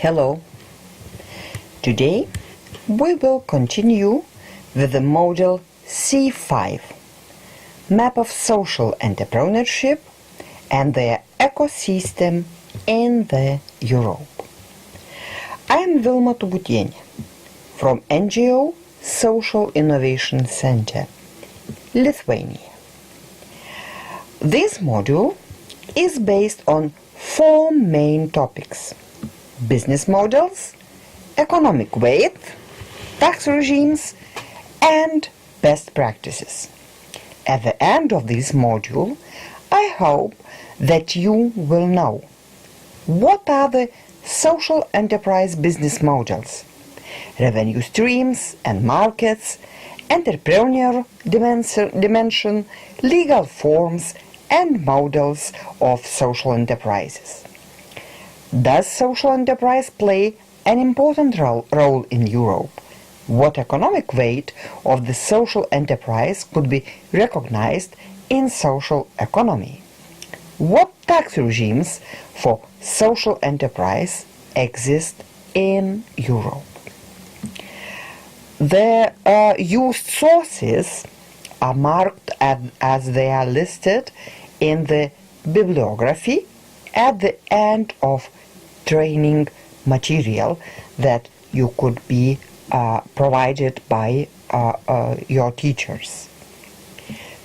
Hello. Today we will continue with the module C5, Map of Social Entrepreneurship and their Ecosystem in the Europe. I am Vilma Tubutienė from NGO Social Innovation Center, Lithuania. This module is based on 4 main topics: business models, economic weight, tax regimes, and best practices. At the end of this module, I hope that you will know what are the social enterprise business models, revenue streams and markets, entrepreneurial dimension, legal forms, and models of social enterprises. Does social enterprise play an important role in Europe? What economic weight of the social enterprise could be recognized in social economy? What tax regimes for social enterprise exist in Europe? The used sources are marked as they are listed in the bibliography at the end of training material that you could be provided by your teachers.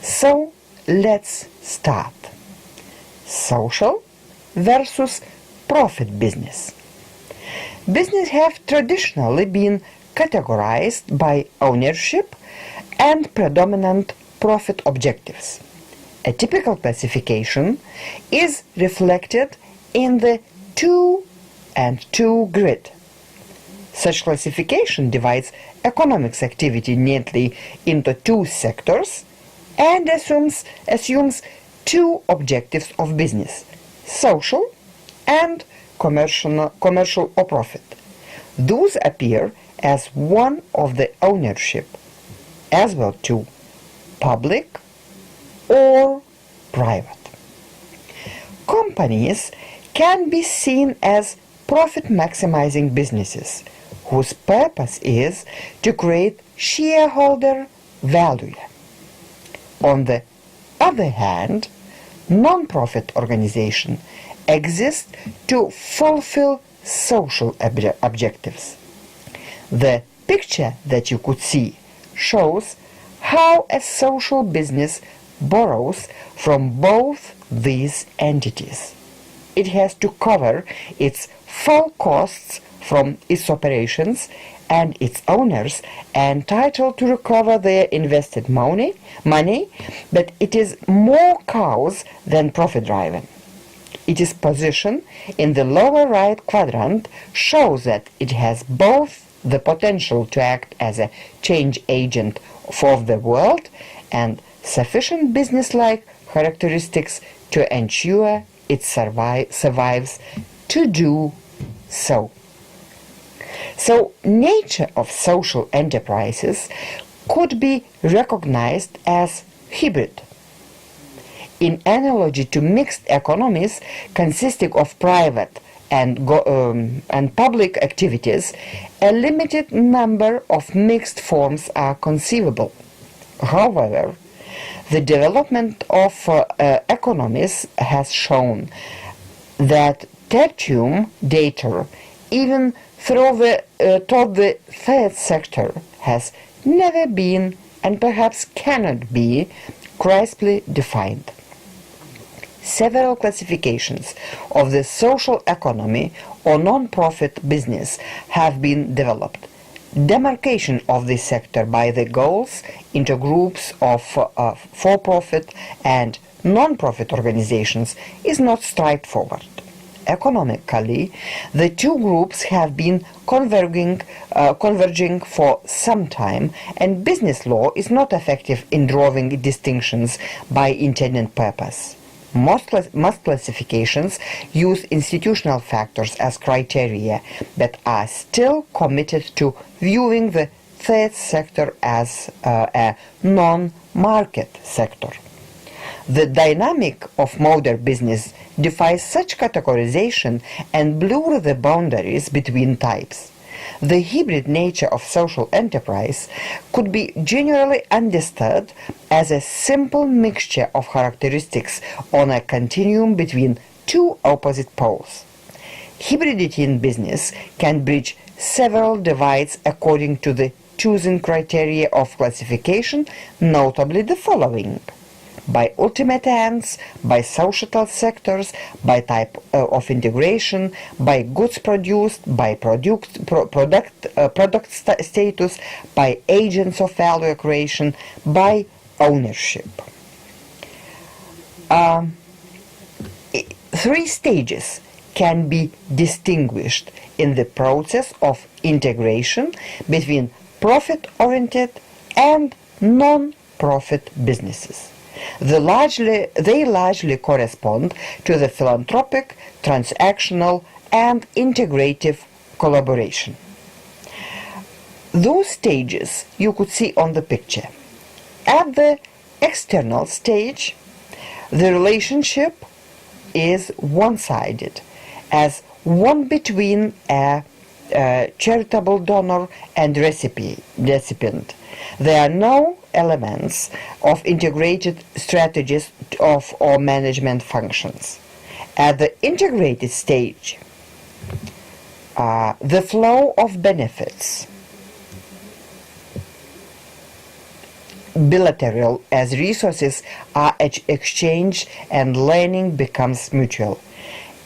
So let's start. Social versus profit business. Business have traditionally been categorized by ownership and predominant profit objectives. A typical classification is reflected in the 2 and 2 grid. Such classification divides economics activity neatly into 2 sectors and assumes 2 objectives of business: social and commercial or profit. Those appear as one of the ownership, as well to public or private. Companies can be seen as profit-maximizing businesses whose purpose is to create shareholder value. On the other hand, non-profit organizations exist to fulfill social objectives. The picture that you could see shows how a social business borrows from both these entities. It has to cover its full costs from its operations, and its owners are entitled to recover their invested money, but it is more cost than profit-driven. Its position in the lower right quadrant shows that it has both the potential to act as a change agent for the world and sufficient business-like characteristics to ensure it survives to do so. So, nature of social enterprises could be recognized as hybrid. In analogy to mixed economies consisting of private and public activities, a limited number of mixed forms are conceivable. However, the development of economies has shown that tertium data, even toward the third sector, has never been and perhaps cannot be crisply defined. Several classifications of the social economy or non-profit business have been developed. Demarcation of this sector by the goals into groups of for-profit and non-profit organizations is not straightforward. Economically, the 2 groups have been converging for some time, and business law is not effective in drawing distinctions by intended purpose. Most classifications use institutional factors as criteria, but are still committed to viewing the third sector as a non-market sector. The dynamic of modern business defies such categorization and blurs the boundaries between types. The hybrid nature of social enterprise could be generally understood as a simple mixture of characteristics on a continuum between two opposite poles. Hybridity in business can bridge several divides according to the chosen criteria of classification, notably the following: by ultimate ends, by societal sectors, by type of integration, by goods produced, by product status, by agents of value creation, by ownership. Three stages can be distinguished in the process of integration between profit-oriented and non-profit businesses. They largely correspond to the philanthropic, transactional, and integrative collaboration. Those stages you could see on the picture. At the external stage, the relationship is one-sided, as one between a charitable donor and recipient. There are no elements of integrated strategies or management functions. At the integrated stage, the flow of benefits, bilateral as resources are exchanged and learning becomes mutual.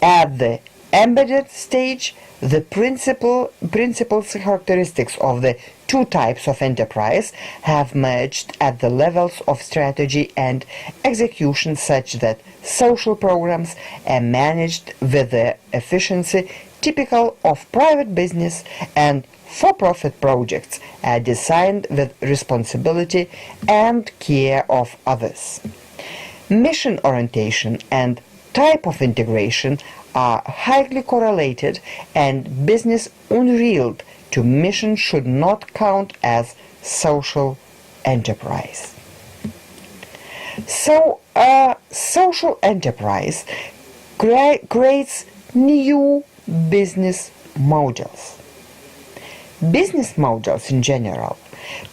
At the embedded stage, the principles characteristics of the two types of enterprise have merged at the levels of strategy and execution such that social programs are managed with the efficiency typical of private business, and for-profit projects are designed with responsibility and care of others. Mission orientation and type of integration are highly correlated, and business unreeled to mission should not count as social enterprise. So, social enterprise creates new business models. Business models in general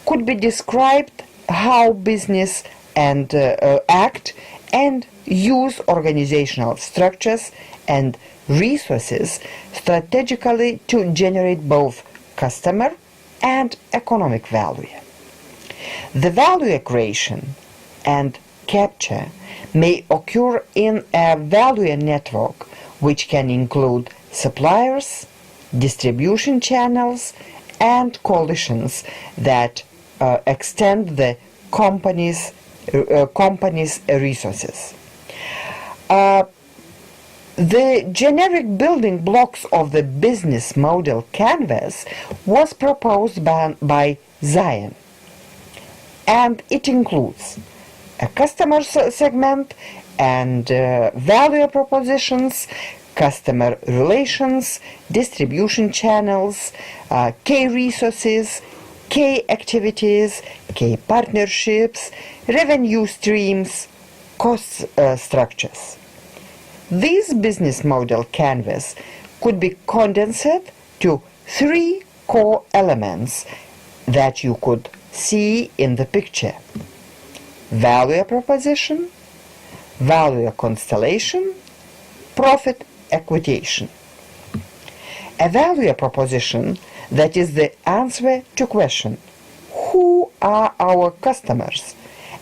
could be described how business and act and use organizational structures and resources strategically to generate both customer and economic value. The value creation and capture may occur in a value network which can include suppliers, distribution channels, and coalitions that extend the company's resources. The generic building blocks of the business model canvas was proposed by Zion, and it includes a customer segment and value propositions, customer relations, distribution channels, key resources, key activities, key partnerships, revenue streams, cost structures. This business model canvas could be condensed to three core elements that you could see in the picture: value proposition, value constellation, profit equation. A value proposition that is the answer to question: who are our customers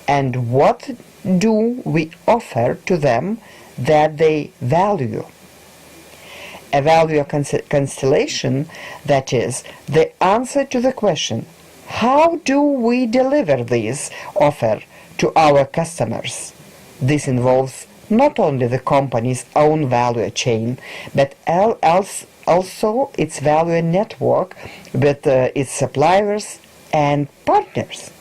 and what do we offer to them that they value? A value constellation that is the answer to the question: how do we deliver this offer to our customers? This involves not only the company's own value chain, but also its value network with its suppliers and partners.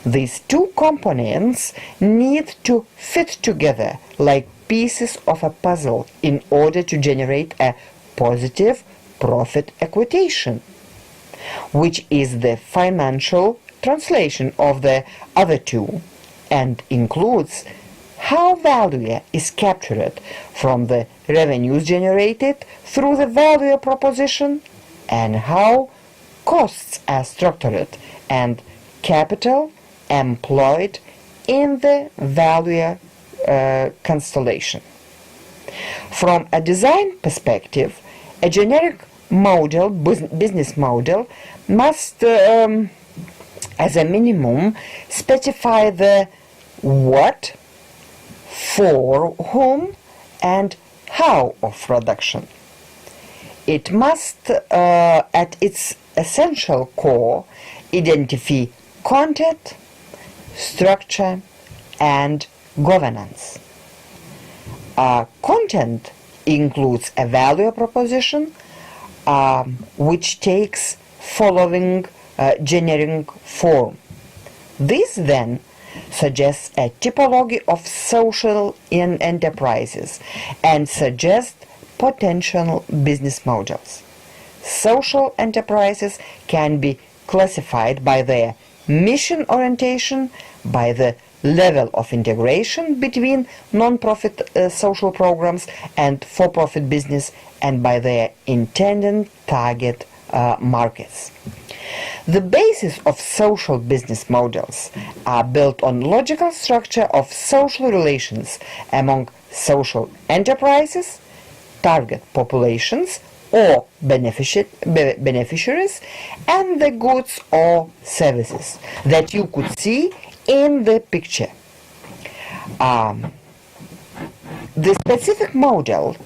These two components need to fit together like pieces of a puzzle in order to generate a positive profit equation, which is the financial translation of the other two and includes how value is captured from the revenues generated through the value proposition, and how costs are structured and capital employed in the value constellation. From a design perspective, a generic model, business model, must, as a minimum, specify the what, for whom, and how of production. It must, at its essential core, identify content, structure, and governance. Content includes a value proposition which takes following generic form. This then suggests a typology of social enterprises and suggests potential business models. Social enterprises can be classified by their mission orientation, by the level of integration between non-profit social programs and for-profit business, and by their intended target markets. The basis of social business models are built on logical structure of social relations among social enterprises, target populations or beneficiaries, and the goods or services that you could see in the picture. The specific model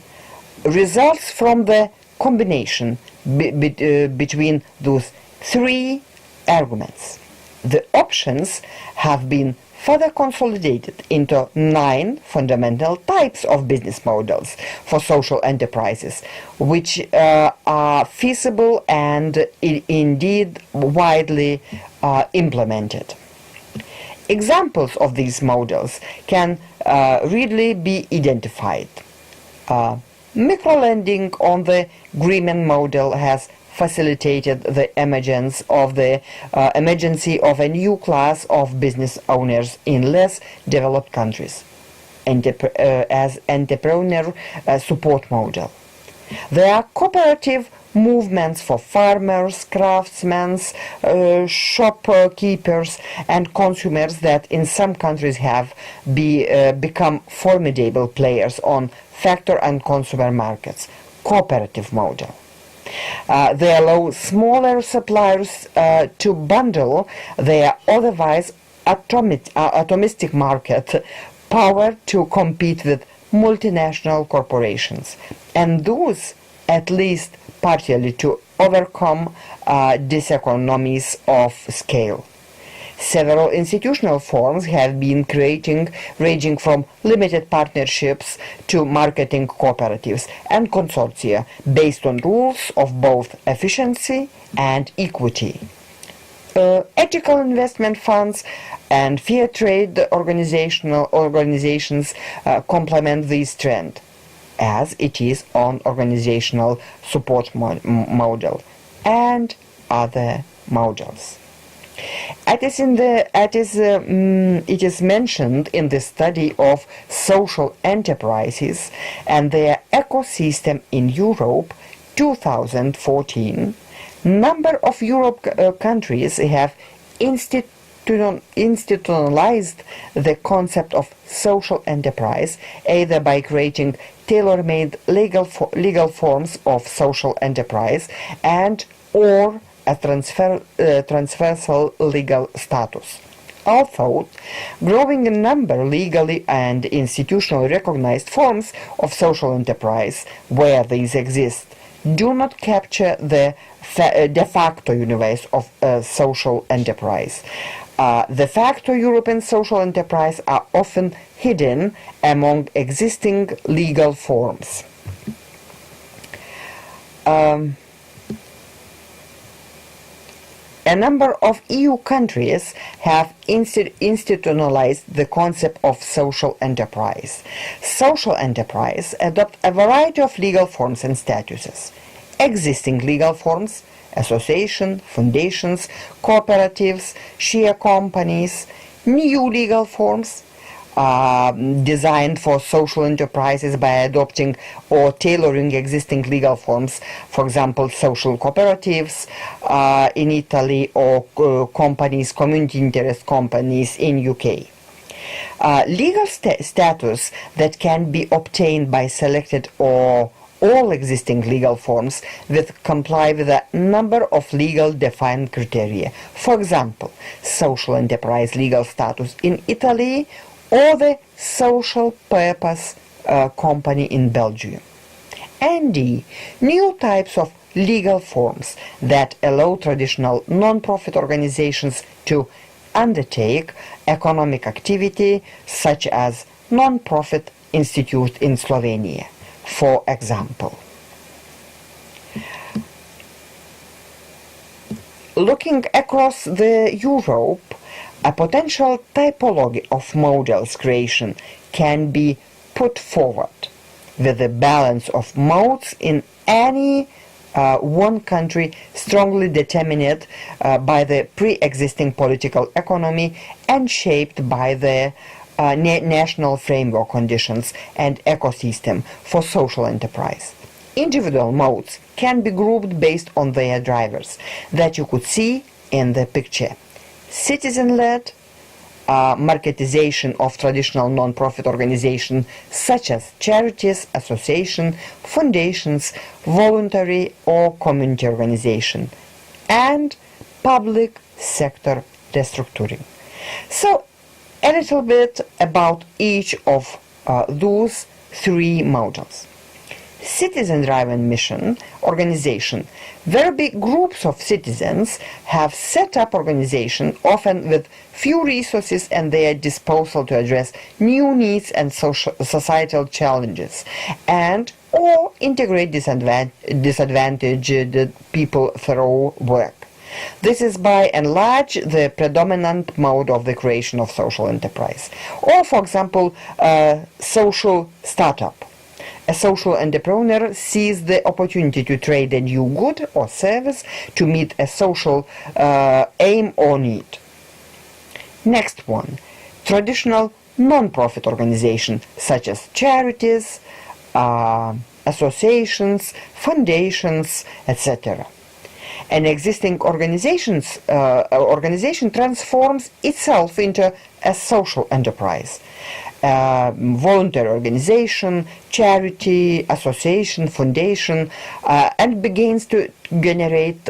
results from the combination between those three arguments. The options have been further consolidated into 9 fundamental types of business models for social enterprises, which are feasible and indeed widely implemented. Examples of these models can readily be identified. Microlending on the Greenman model has facilitated the emergence of a new class of business owners in less developed countries, as entrepreneur support model. There are cooperative movements for farmers, craftsmen, shopkeepers, and consumers that in some countries have become formidable players on factor and consumer markets. Cooperative model. They allow smaller suppliers to bundle their otherwise atomistic market power to compete with multinational corporations, and those at least partially to overcome diseconomies of scale. Several institutional forms have been creating, ranging from limited partnerships to marketing cooperatives and consortia based on rules of both efficiency and equity. Ethical investment funds and fair trade organizations complement this trend, as it is on organizational support model and other models. It is mentioned in the study of social enterprises and their ecosystem in Europe 2014. Number of Europe countries have institutionalized the concept of social enterprise, either by creating tailor-made legal forms of social enterprise and or a transversal legal status. Although growing in number legally and institutionally recognized forms of social enterprise, where these exist, do not capture the de facto universe of social enterprise. De facto European social enterprise are often hidden among existing legal forms. A number of EU countries have institutionalized the concept of social enterprise. Social enterprise adopt a variety of legal forms and statuses. Existing legal forms, association, foundations, cooperatives, share companies, new legal forms, designed for social enterprises by adopting or tailoring existing legal forms, for example, social cooperatives in Italy, or companies, community interest companies in UK. Legal status that can be obtained by selected or all existing legal forms that comply with a number of legal defined criteria. For example, social enterprise legal status in Italy, or the social purpose company in Belgium. And D, new types of legal forms that allow traditional non-profit organizations to undertake economic activity, such as non-profit institute in Slovenia, for example. Looking across the Europe, a potential typology of models creation can be put forward, with the balance of modes in any one country strongly determined by the pre-existing political economy and shaped by the national framework conditions and ecosystem for social enterprise. Individual modes can be grouped based on their drivers that you could see in the picture. Citizen-led marketization of traditional non-profit organizations such as charities, associations, foundations, voluntary or community organization, and public sector restructuring. So, a little bit about each of those three models. Citizen-driven mission organization. Very big groups of citizens have set up organization, often with few resources at their disposal to address new needs and societal challenges, and or integrate disadvantaged people through work. This is by and large the predominant mode of the creation of social enterprise. Or, for example, social startup. A social entrepreneur sees the opportunity to trade a new good or service to meet a social aim or need. Next one, traditional non-profit organizations such as charities, associations, foundations, etc. An existing organization transforms itself into a social enterprise. Voluntary organization, charity, association, foundation, and begins to generate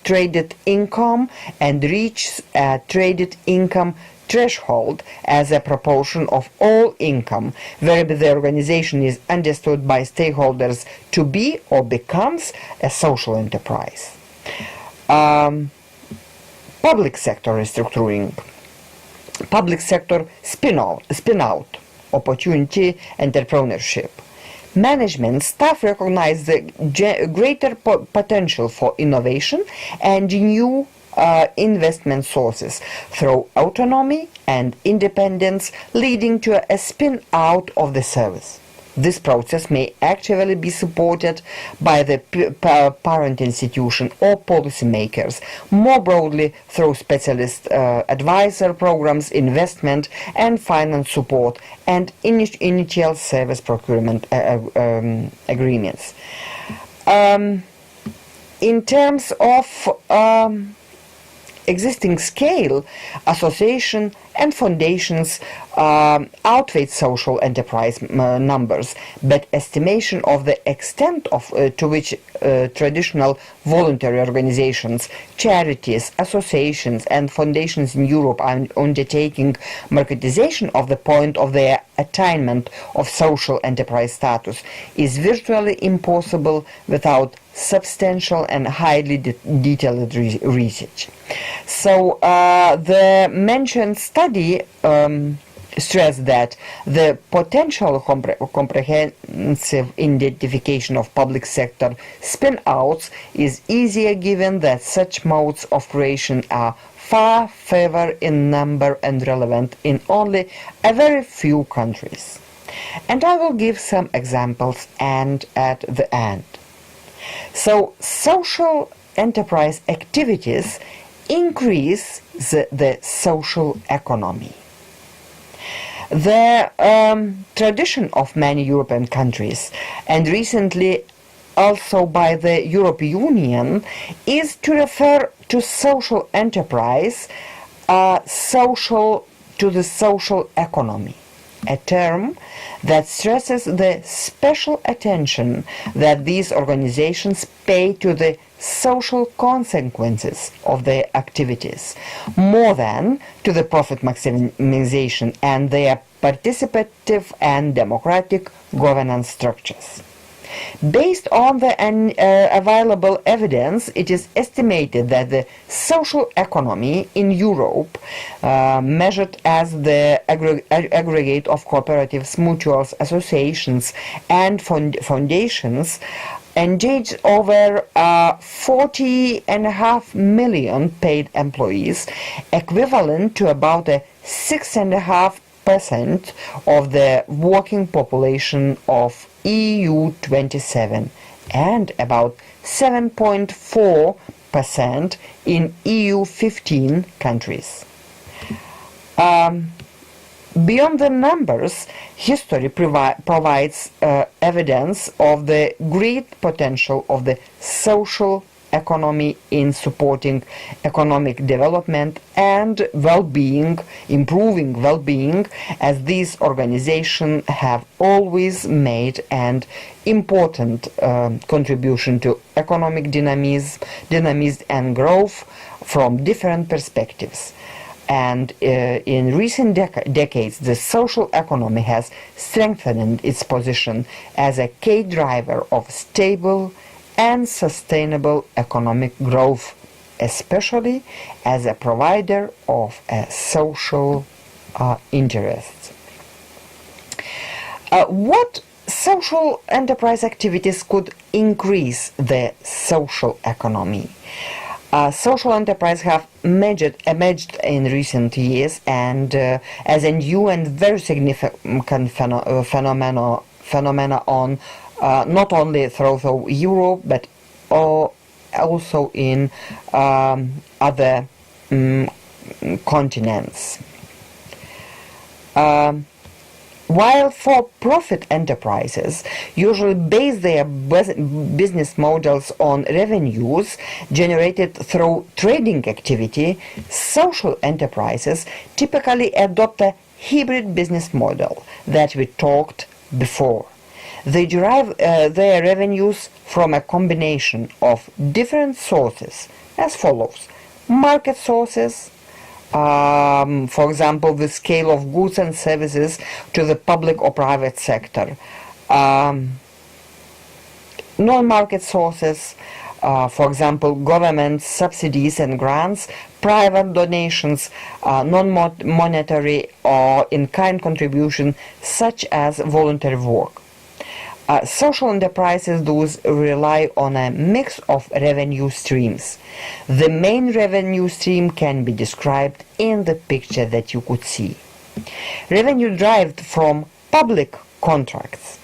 traded income and reach a traded income threshold as a proportion of all income, where the organization is understood by stakeholders to be or becomes a social enterprise. Public sector restructuring. Public sector spin-out, opportunity, entrepreneurship. Management staff recognize the greater potential for innovation and new investment sources through autonomy and independence, leading to a spin-out of the service. This process may actually be supported by the parent institution or policymakers, more broadly through specialist advisor programs, investment and finance support, and initial service procurement agreements. In terms of existing scale, association and foundations outweigh social enterprise numbers, but estimation of the extent to which traditional voluntary organizations, charities, associations and foundations in Europe are undertaking marketization of the point of their attainment of social enterprise status is virtually impossible without substantial and highly detailed research. So the mentioned study stressed that the potential comprehensive identification of public sector spin-outs is easier given that such modes of creation are far fewer in number and relevant in only a very few countries. And I will give some examples and at the end. So, social enterprise activities increase the social economy. The tradition of many European countries, and recently also by the European Union, is to refer to social enterprise to the social economy, a term that stresses the special attention that these organizations pay to the social consequences of their activities, more than to the profit maximization and their participative and democratic governance structures. Based on the available evidence, it is estimated that the social economy in Europe, measured as the aggregate of cooperatives, mutuals, associations, and foundations, engaged over 40.5 million paid employees, equivalent to about 6.5% of the working population of EU 27 and about 7.4% in EU 15 countries. Beyond the numbers, history provides evidence of the great potential of the social economy in supporting economic development and well-being, improving well-being, as these organizations have always made an important contribution to economic dynamism and growth from different perspectives. And in recent decades, the social economy has strengthened its position as a key driver of stable and sustainable economic growth, especially as a provider of social interests. What social enterprise activities could increase the social economy? Social enterprise have emerged in recent years and as a new and very significant phenomena on not only throughout Europe but also in other continents. While for-profit enterprises usually base their business models on revenues generated through trading activity, social enterprises typically adopt a hybrid business model that we talked before. They derive their revenues from a combination of different sources as follows: market sources, for example, the scale of goods and services to the public or private sector, non-market sources, for example, government subsidies and grants, private donations, non-monetary or in-kind contribution, such as voluntary work. Social enterprises thus rely on a mix of revenue streams. The main revenue stream can be described in the picture that you could see. Revenue derived from public contracts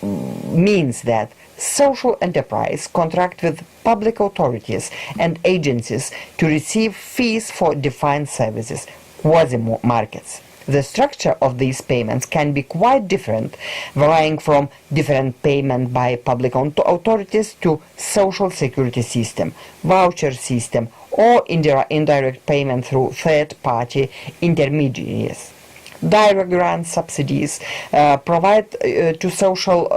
means that social enterprise contract with public authorities and agencies to receive fees for defined services, quasi-markets. The structure of these payments can be quite different, varying from different payment by public authorities to social security system, voucher system, or indirect payment through third-party intermediaries. Direct grant subsidies provided to social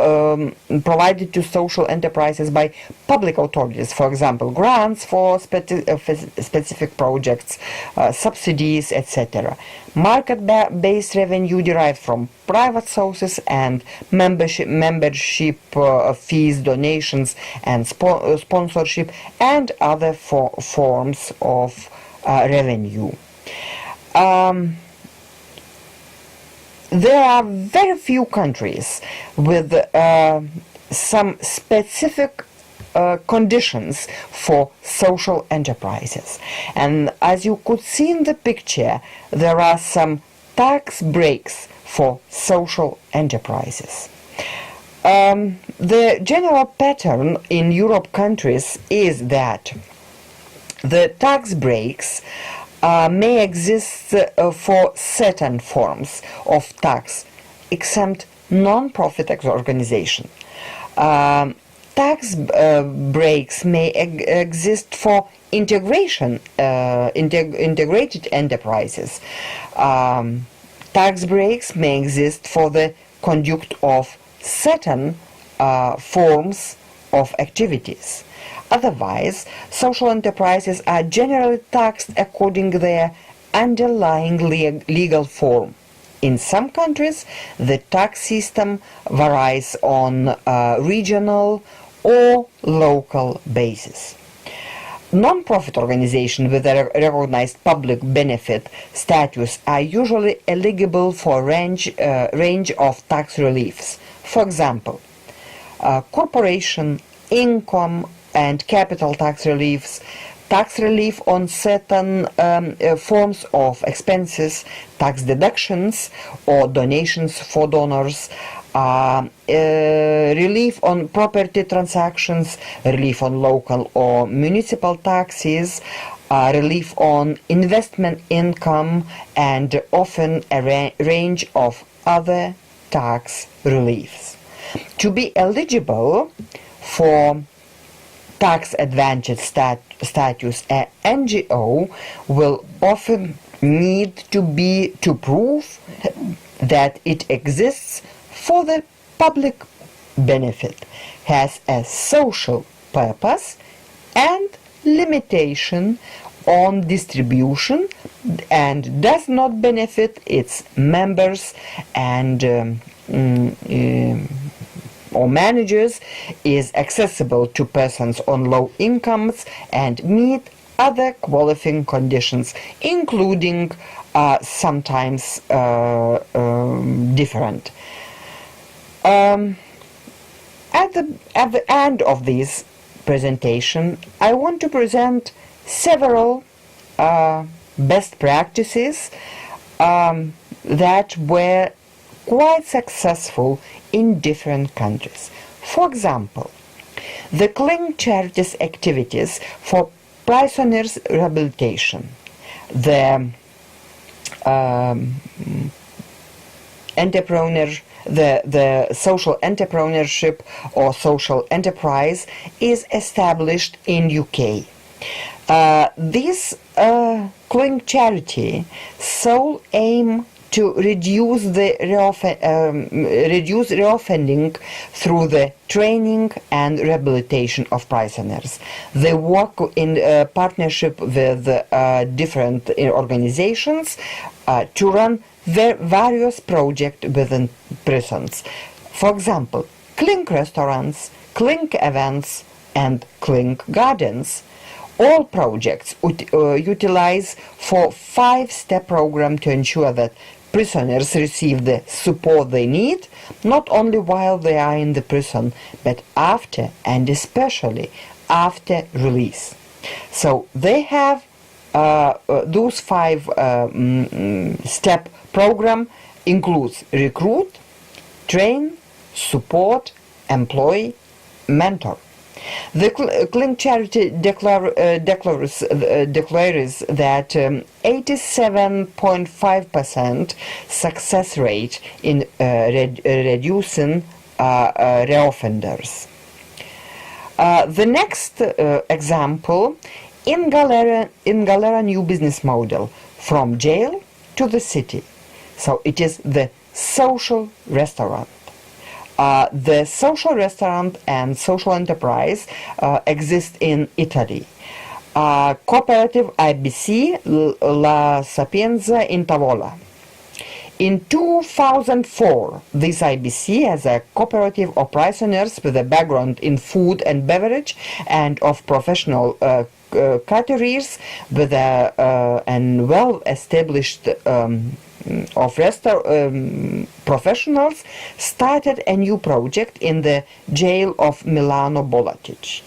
enterprises by public authorities, for example, grants for specific projects, subsidies, etc. Market-based revenue derived from private sources and membership fees, donations, and sponsorship, and other forms of revenue. There are very few countries with some specific conditions for social enterprises. And as you could see in the picture, there are some tax breaks for social enterprises. The general pattern in Europe countries is that the tax breaks may exist for certain forms of tax, exempt non-profit organization. Tax breaks may exist for integrated enterprises. Tax breaks may exist for the conduct of certain forms of activities. Otherwise, social enterprises are generally taxed according to their underlying legal form. In some countries, the tax system varies on regional or local basis. Non-profit organizations with a recognized public benefit status are usually eligible for a range of tax reliefs. For example, corporation, income and capital tax reliefs, tax relief on certain forms of expenses, tax deductions or donations for donors, relief on property transactions, relief on local or municipal taxes, relief on investment income, and often a range of other tax reliefs. To be eligible for tax advantage status, an NGO will often need to prove that it exists for the public benefit, has a social purpose, and limitation on distribution, and does not benefit its members and or managers, is accessible to persons on low incomes, and meet other qualifying conditions, including sometimes different. At the end of this presentation, I want to present several best practices that were quite successful in different countries. For example, the Kling Charities activities for prisoners' rehabilitation, the social entrepreneurship or social enterprise is established in UK. This Kling charity sole aim to reduce reoffending through the training and rehabilitation of prisoners. They work in partnership with different organizations to run various projects within prisons. For example, Kling restaurants, Kling events, and Kling gardens. All projects utilize for 5-step program to ensure that prisoners receive the support they need, not only while they are in the prison, but after, and especially after release. So they have those 5-step program includes recruit, train, support, employ, mentor. The Kling Charity declares that 87.5% success rate in reducing reoffenders. The next example, in Galera new business model, from jail to the city. So it is the social restaurant. The social restaurant and social enterprise exist in Italy. Cooperative IBC La Sapienza in Tavola. In 2004, this IBC, as a cooperative of prisoners with a background in food and beverage and of professional caterers with a well-established professionals, started a new project in the jail of Milano Bolatic.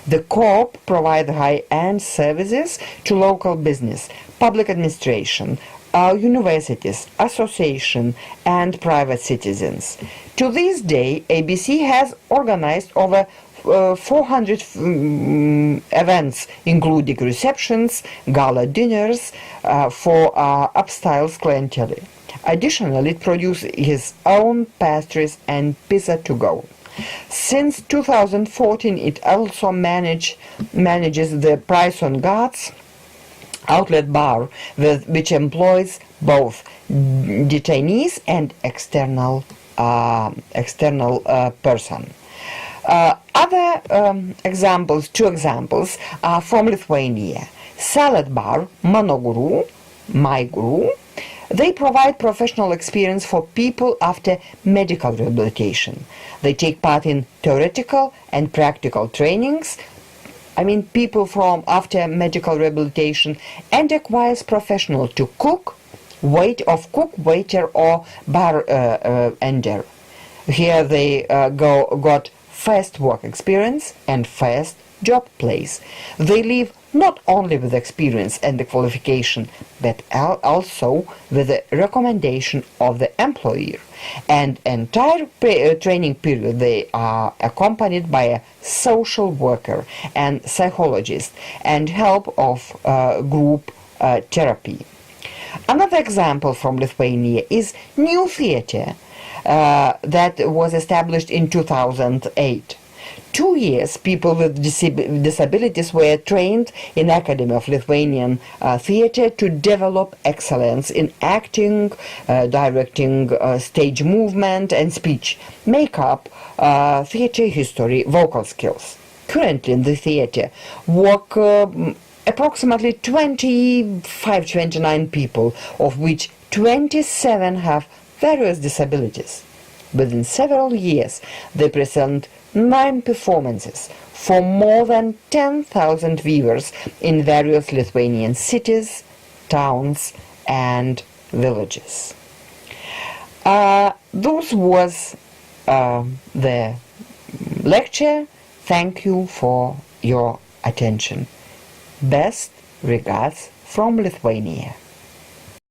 The co-op provides high-end services to local business, public administration, universities, associations, and private citizens. To this day, ABC has organized over 400 events, including receptions, gala dinners for upstyle clientele. Additionally, it produces its own pastries and pizza to go. Since 2014, it also manages the Price on Guards outlet bar, which employs both detainees and external person. Other examples, two examples, are from Lithuania. Salad bar, Mano Guru, My Guru. They provide professional experience for people after medical rehabilitation. They take part in theoretical and practical trainings. People from after medical rehabilitation, and requires professional to cook, waiter, or bartender. Here they got first work experience and first job place. They leave not only with experience and the qualification, but also with the recommendation of the employer. And entire training period they are accompanied by a social worker and psychologist and help of group therapy. Another example from Lithuania is New Theatre that was established in 2008. 2 years, people with disabilities were trained in Academy of Lithuanian Theatre to develop excellence in acting, directing, stage movement and speech, makeup, theatre history, vocal skills. Currently in the theatre work approximately 29 people, of which 27 have various disabilities. Within several years, they present 9 performances for more than 10,000 viewers in various Lithuanian cities, towns, and villages. This was the lecture. Thank you for your attention. Best regards from Lithuania.